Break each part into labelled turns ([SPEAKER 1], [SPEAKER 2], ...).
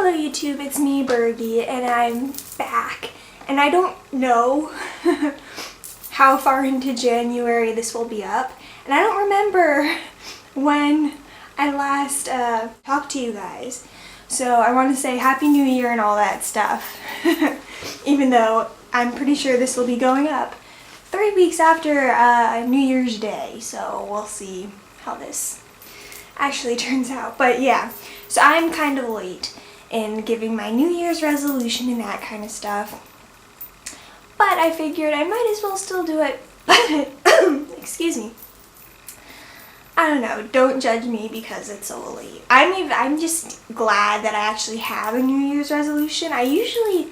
[SPEAKER 1] Hello YouTube, it's me, Bergie, and I'm back. And I don't know how far into January this will be up, and I don't remember when I last talked to you guys. So I want to say Happy New Year and all that stuff, even though I'm pretty sure this will be going up 3 weeks after New Year's Day, so we'll see how this actually turns out. But yeah, so I'm kind of late in giving my New Year's resolution and that kind of stuff. But I figured I might as well still do it. Excuse me. I don't know, don't judge me because it's so late. I'm just glad that I actually have a New Year's resolution. I usually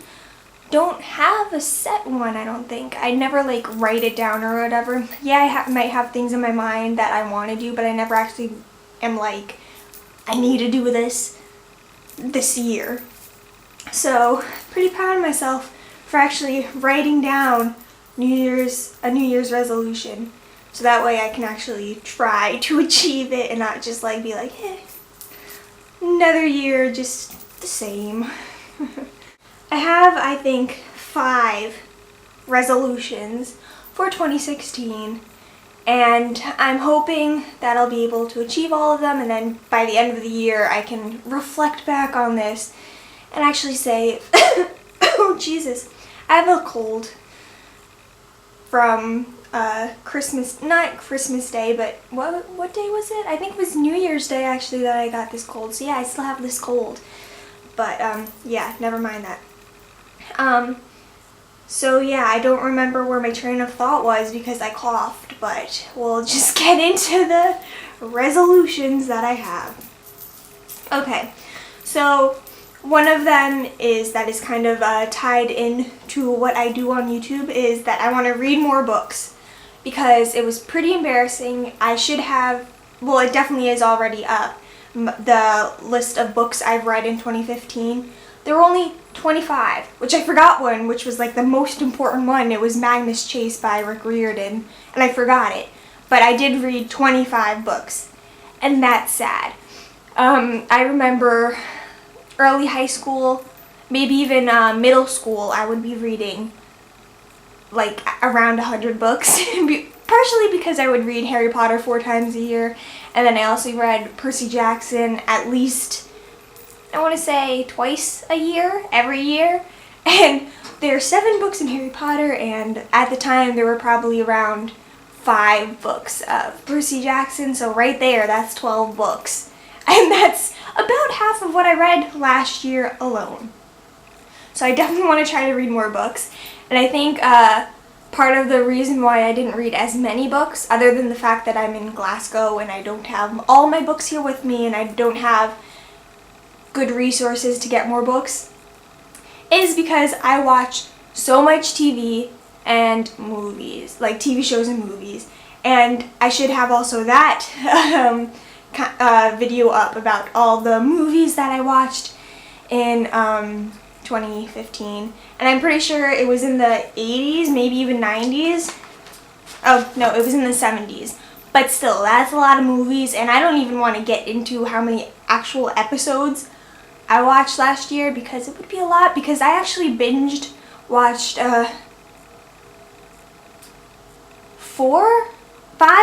[SPEAKER 1] don't have a set one, I don't think. I never like write it down or whatever. Yeah, I might have things in my mind that I want to do, but I never actually am like, I need to do this year. So, pretty proud of myself for actually writing down a New Year's resolution. So that way I can actually try to achieve it and not just like be like, another year, just the same. I have, I think, 5 resolutions for 2016, and I'm hoping that I'll be able to achieve all of them, and then by the end of the year I can reflect back on this and actually say, oh Jesus, I have a cold from not Christmas Day, but what day was it? I think it was New Year's Day actually that I got this cold. So yeah, I still have this cold. But yeah, never mind that. So yeah, I don't remember where my train of thought was because I coughed, but we'll just get into the resolutions that I have. Okay, so one of them is kind of tied in to what I do on YouTube is that I want to read more books because it was pretty embarrassing. I should have, well, it definitely is already up, the list of books I've read in 2015. There were only 25, which I forgot one, which was like the most important one. It was Magnus Chase by Rick Riordan, and I forgot it. But I did read 25 books, and that's sad. I remember early high school, maybe even middle school, I would be reading like around 100 books. Partially because I would read Harry Potter 4 times a year, and then I also read Percy Jackson at least, I want to say twice a year, every year. And there are 7 books in Harry Potter, and at the time there were probably around 5 books of Percy Jackson, so right there, that's 12 books. And that's about half of what I read last year alone. So I definitely want to try to read more books. And I think part of the reason why I didn't read as many books, other than the fact that I'm in Glasgow and I don't have all my books here with me and I don't have good resources to get more books, is because I watch so much TV and movies, like TV shows and movies. And I should have also that video up about all the movies that I watched in 2015, and I'm pretty sure it was in the 80s, maybe even 90s. Oh no, it was in the 70s, but still, that's a lot of movies, and I don't even want to get into how many actual episodes I watched last year because it would be a lot, because I actually watched 5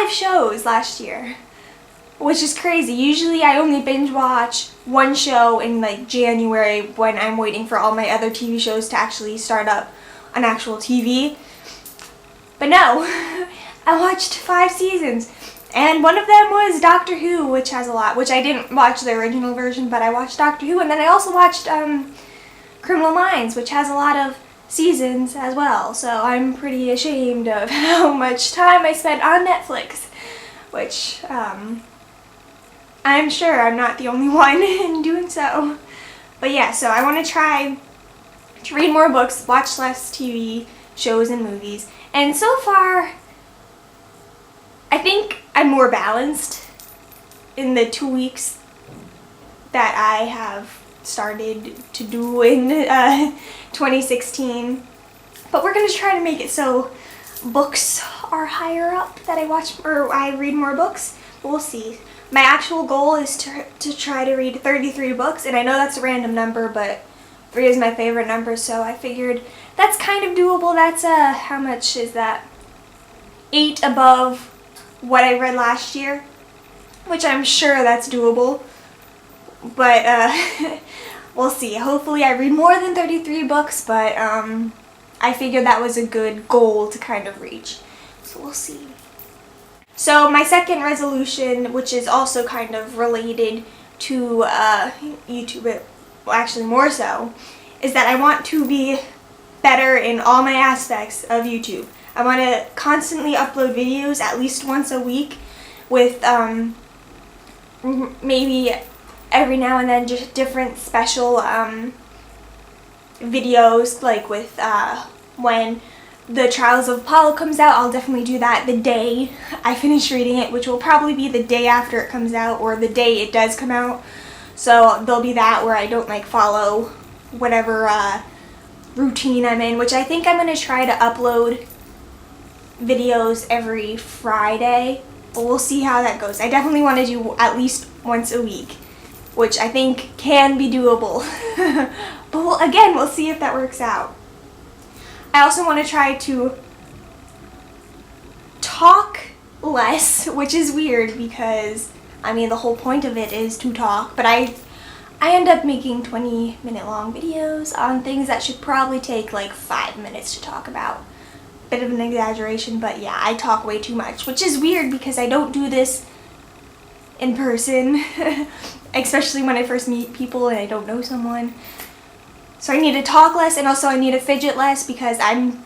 [SPEAKER 1] shows last year, which is crazy. Usually I only binge watch one show in like January when I'm waiting for all my other TV shows to actually start up on actual TV. But no, I watched 5 seasons, and one of them was Doctor Who, which has a lot, which I didn't watch the original version, but I watched Doctor Who, and then I also watched Criminal Minds, which has a lot of seasons as well. So I'm pretty ashamed of how much time I spent on Netflix, which I'm sure I'm not the only one in doing so. But yeah, so I want to try to read more books, watch less TV shows and movies. And so far, I think I'm more balanced in the 2 weeks that I have started to do in 2016. But we're going to try to make it so books are higher up, that I watch or I read more books. But we'll see. my actual goal is to try to read 33 books, and I know that's a random number, but 3 is my favorite number, so I figured that's kind of doable. That's how much is that? 8 above what I read last year, which I'm sure that's doable, but we'll see. Hopefully I read more than 33 books, but I figured that was a good goal to kind of reach, so we'll see. So my second resolution, which is also kind of related to YouTube, well, actually more so, is that I want to be better in all my aspects of YouTube. I want to constantly upload videos at least once a week with maybe every now and then just different special videos, like with when The Trials of Apollo comes out. I'll definitely do that the day I finish reading it, which will probably be the day after it comes out or the day it does come out. So there'll be that where I don't like follow whatever routine I'm in, which I think I'm going to try to upload videos every Friday, but we'll see how that goes. I definitely want to do at least once a week, which I think can be doable. But again, we'll see if that works out. I also want to try to talk less, which is weird because, I mean, the whole point of it is to talk, but I end up making 20-minute long videos on things that should probably take like 5 minutes to talk about. Bit of an exaggeration, but yeah, I talk way too much, which is weird because I don't do this in person, especially when I first meet people and I don't know someone. So I need to talk less, and also I need to fidget less because I'm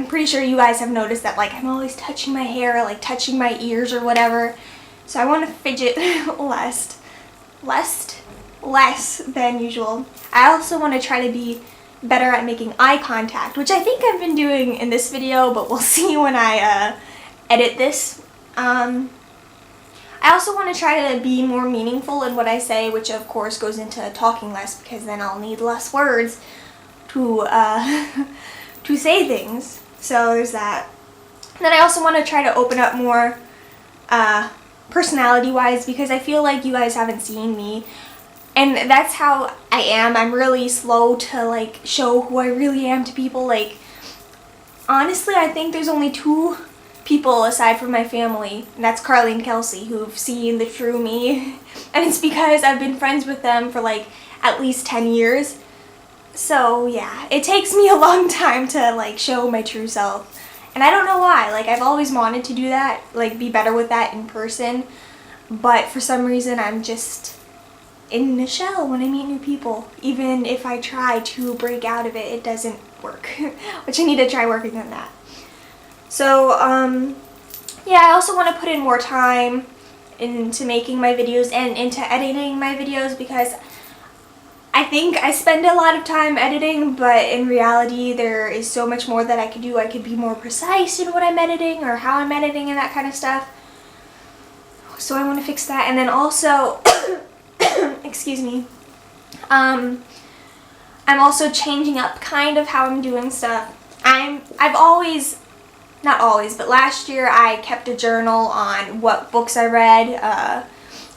[SPEAKER 1] pretty sure you guys have noticed that like I'm always touching my hair, like touching my ears or whatever. So I want to fidget less than usual. I also want to try to be better at making eye contact, which I think I've been doing in this video, but we'll see when I edit this. I also want to try to be more meaningful in what I say, which of course goes into talking less because then I'll need less words to to say things. So there's that. And then I also want to try to open up more personality-wise because I feel like you guys haven't seen me. And that's how I am. I'm really slow to like show who I really am to people. Like, honestly, I think there's only 2 people aside from my family, and that's Carly and Kelsey, who've seen the true me. And it's because I've been friends with them for like at least 10 years. So yeah, it takes me a long time to like show my true self. And I don't know why. Like, I've always wanted to do that, like be better with that in person. But for some reason, I'm just in a shell when I meet new people. Even if I try to break out of it, it doesn't work, which I need to try working on that. So, yeah, I also want to put in more time into making my videos and into editing my videos because I think I spend a lot of time editing, but in reality there is so much more that I could do. I could be more precise in what I'm editing or how I'm editing and that kind of stuff. So I want to fix that. And then also, excuse me, I'm also changing up kind of how I'm doing stuff. I've always, not always, but last year I kept a journal on what books I read,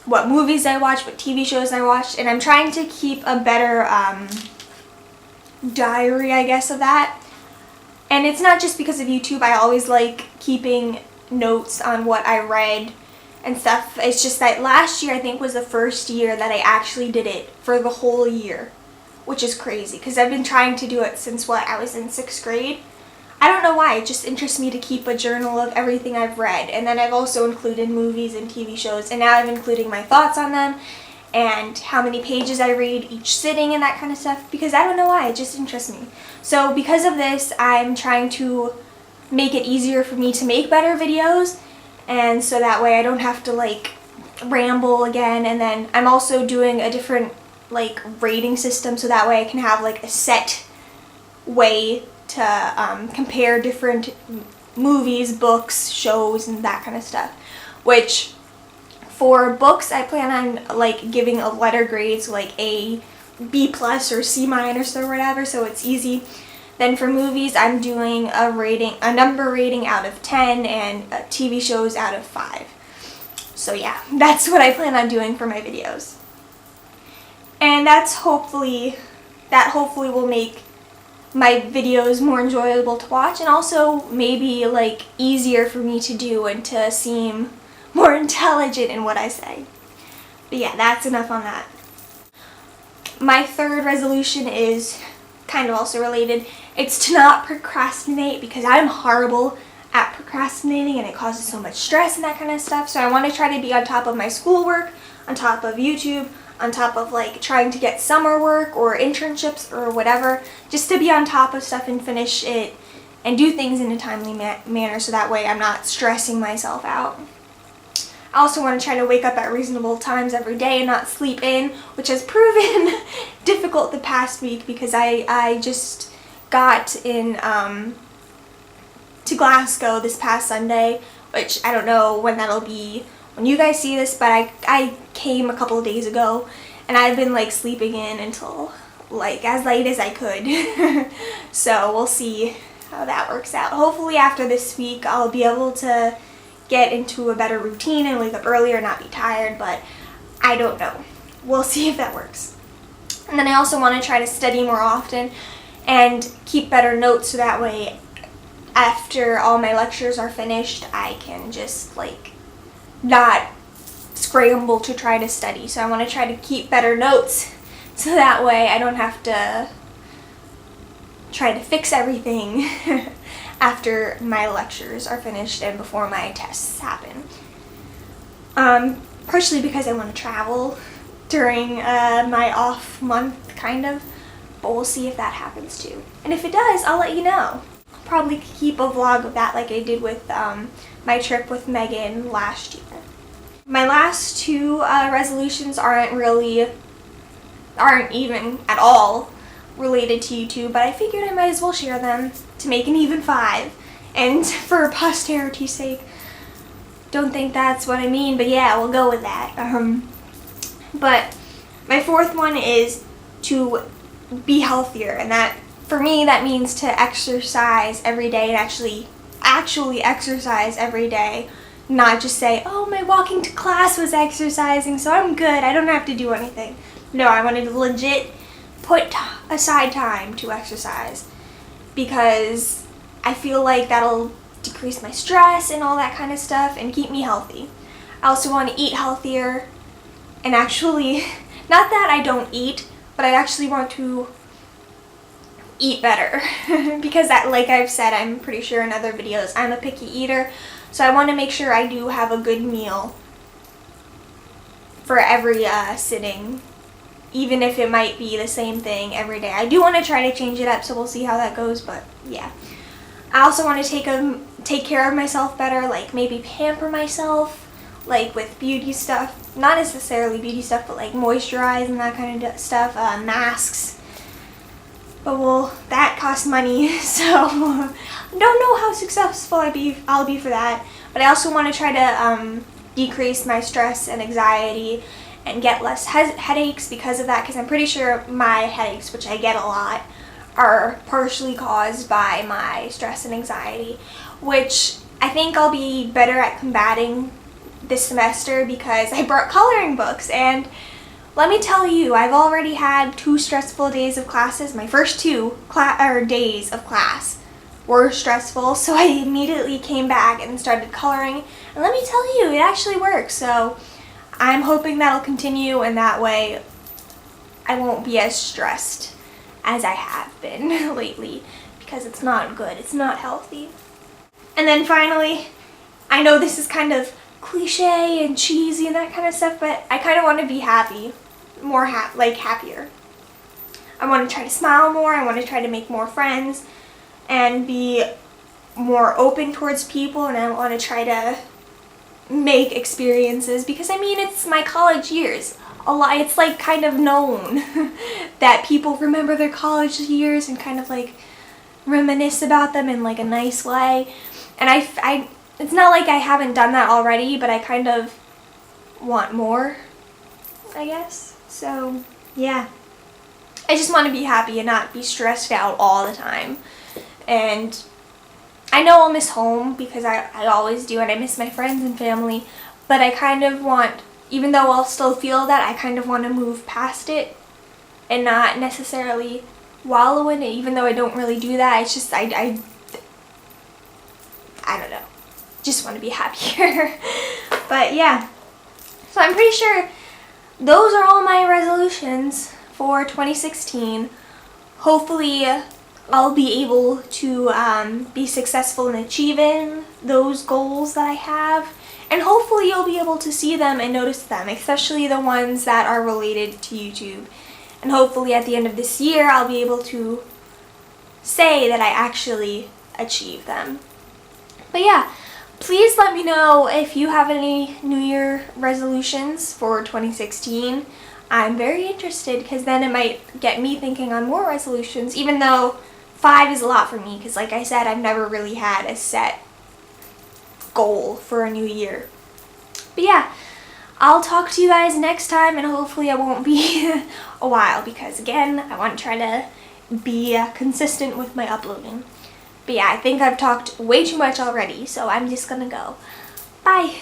[SPEAKER 1] what movies I watched, what TV shows I watched, and I'm trying to keep a better diary, I guess, of that. And it's not just because of YouTube. I always like keeping notes on what I read and stuff. It's just that last year I think was the first year that I actually did it for the whole year, which is crazy because I've been trying to do it since I was in 6th grade. I don't know why, it just interests me to keep a journal of everything I've read. And then I've also included movies and TV shows, and now I'm including my thoughts on them and how many pages I read each sitting and that kind of stuff, because I don't know why, it just interests me. So because of this, I'm trying to make it easier for me to make better videos, and so that way I don't have to like ramble again. And then I'm also doing a different like rating system, so that way I can have like a set way to compare different movies, books, shows, and that kind of stuff. Which for books I plan on like giving a letter grade, so like A, B plus or C minus or whatever, so it's easy. Then for movies I'm doing a number rating out of 10 and TV shows out of 5. So yeah, that's what I plan on doing for my videos. And that hopefully will make my videos more enjoyable to watch, and also maybe like easier for me to do and to seem more intelligent in what I say. But yeah, that's enough on that. My third resolution is kind of also related. It's to not procrastinate, because I'm horrible at procrastinating and it causes so much stress and that kind of stuff. So I want to try to be on top of my schoolwork, on top of YouTube, on top of like trying to get summer work or internships or whatever, just to be on top of stuff and finish it and do things in a timely manner, so that way I'm not stressing myself out. I also want to try to wake up at reasonable times every day and not sleep in, which has proven difficult the past week, because I just got in to Glasgow this past Sunday, which I don't know when that'll be when you guys see this, but I came a couple of days ago, and I've been like sleeping in until like as late as I could. So we'll see how that works out. Hopefully after this week I'll be able to get into a better routine and wake up earlier and not be tired, but I don't know. We'll see if that works. And then I also want to try to study more often and keep better notes, so that way after all my lectures are finished I can just like not scramble to try to study. So I want to try to keep better notes, so that way I don't have to try to fix everything after my lectures are finished and before my tests happen. Partially because I want to travel during my off month, kind of, but we'll see if that happens too. And if it does, I'll let you know. I'll probably keep a vlog of that like I did with my trip with Megan last year. My last two resolutions aren't even at all related to YouTube, but I figured I might as well share them to make an even 5, and for posterity's sake. Don't think that's what I mean, but yeah, we'll go with that. But my fourth one is to be healthier, and that for me that means to exercise every day, and actually exercise every day, not just say, oh, my walking to class was exercising, so I'm good, I don't have to do anything. No, I wanted to legit put aside time to exercise, because I feel like that'll decrease my stress and all that kind of stuff and keep me healthy. I also want to eat healthier, and actually, not that I don't eat, but I actually want to eat better because that, like I've said, I'm pretty sure in other videos, I'm a picky eater, so I want to make sure I do have a good meal for every sitting, even if it might be the same thing every day. I do want to try to change it up, so we'll see how that goes, but yeah. I also want to take care of myself better, like maybe pamper myself, like with beauty stuff. Not necessarily beauty stuff, but like moisturize and that kind of stuff, masks. But well, that costs money, so I don't know how successful I'll be for that. But I also want to try to decrease my stress and anxiety and get less headaches because of that, because I'm pretty sure my headaches, which I get a lot, are partially caused by my stress and anxiety, which I think I'll be better at combating this semester because I brought coloring books. And let me tell you, I've already had 2 stressful days of classes. My first 2 days of class were stressful, so I immediately came back and started coloring. And let me tell you, it actually works. So I'm hoping that'll continue, and that way I won't be as stressed as I have been lately, because it's not good. It's not healthy. And then finally, I know this is kind of cliche and cheesy and that kind of stuff, but I kind of want to be happy. More happier. I want to try to smile more. I want to try to make more friends and be more open towards people, and I want to try to make experiences, because I mean, it's my college years. It's like kind of known that people remember their college years and kind of like reminisce about them in like a nice way. And I it's not like I haven't done that already, but I kind of want more, I guess. So yeah, I just want to be happy and not be stressed out all the time. And I know I'll miss home, because I always do, and I miss my friends and family, but I kind of want, even though I'll still feel that, I kind of want to move past it and not necessarily wallow in it, even though I don't really do that. It's just, I don't know, just want to be happier. But yeah, so I'm pretty sure those are all my resolutions for 2016. Hopefully I'll be able to be successful in achieving those goals that I have, and hopefully you'll be able to see them and notice them, especially the ones that are related to YouTube. And hopefully at the end of this year I'll be able to say that I actually achieved them. But yeah, please let me know if you have any New Year resolutions for 2016. I'm very interested, because then it might get me thinking on more resolutions, even though 5 is a lot for me, because like I said, I've never really had a set goal for a new year. But yeah, I'll talk to you guys next time, and hopefully it won't be a while, because again, I want to try to be consistent with my uploading. But yeah, I think I've talked way too much already, so I'm just gonna go. Bye!